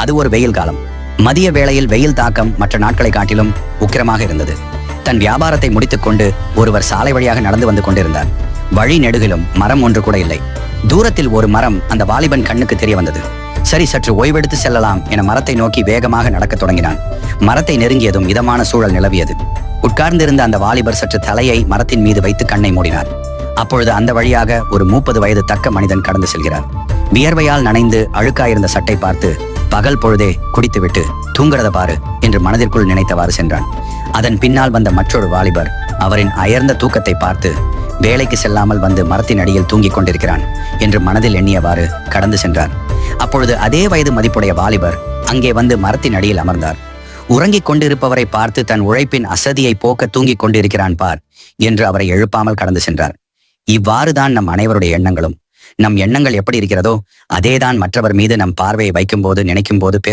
அது ஒரு வெயில் காலம். மதிய வேளையில் வெயில் தாக்கம் மற்ற நாட்களை காட்டிலும் உக்கிரமாக இருந்தது. தன் வியாபாரத்தை முடித்துக் கொண்டு ஒருவர் சாலை வழியாக நடந்து வந்து கொண்டிருந்தார். வழி நெடுகிலும் மரம் ஒன்று கூட இல்லை. தூரத்தில் ஒரு மரம் அந்த வாலிபன் கண்ணுக்கு தெரிய வந்தது. சரி, சற்று ஓய்வெடுத்து செல்லலாம் என மரத்தை நோக்கி வேகமாக நடக்கத் தொடங்கினான். மரத்தை நெருங்கியதும் இதமான சூழல் நிலவியது. உட்கார்ந்திருந்த அந்த வாலிபர் சற்று தலையை மரத்தின் மீது வைத்து கண்ணை மூடினார். அப்பொழுது அந்த வழியாக ஒரு 30 வயது தக்க மனிதன் கடந்து செல்கிறார். வியர்வையால் நனைந்து அழுக்காயிருந்த சட்டை பார்த்து, பகல் பொழுதே குடித்துவிட்டு தூங்குறத பாரு என்று மனதிற்குள் நினைத்தவாறு சென்றான். அதன் பின்னால் வந்த மற்றொரு வாலிபர் அவரின் அயர்ந்த தூக்கத்தை பார்த்து, வேலைக்கு செல்லாமல் வந்து மரத்தின் அடியில் தூங்கிக் கொண்டிருக்கிறான் என்று மனதில் எண்ணியவாறு கடந்து சென்றார். அப்பொழுது அதே வயது மதிப்புடைய வாலிபர் அங்கே வந்து மரத்தின் அடியில் அமர்ந்தார். உறங்கிக் கொண்டிருப்பவரை பார்த்து, தன் உழைப்பின் அசதியை போக்க தூங்கிக் கொண்டிருக்கிறான் பார் என்று அவரை எழுப்பாமல் கடந்து சென்றார். இவ்வாறுதான் நம் அனைவருடைய எண்ணங்களும். நம் எண்ணங்கள் எப்படி இருக்கிறதோ அதேதான் மற்றவர் மீது நம் பார்வையை வைக்கும் போது, நினைக்கும் போது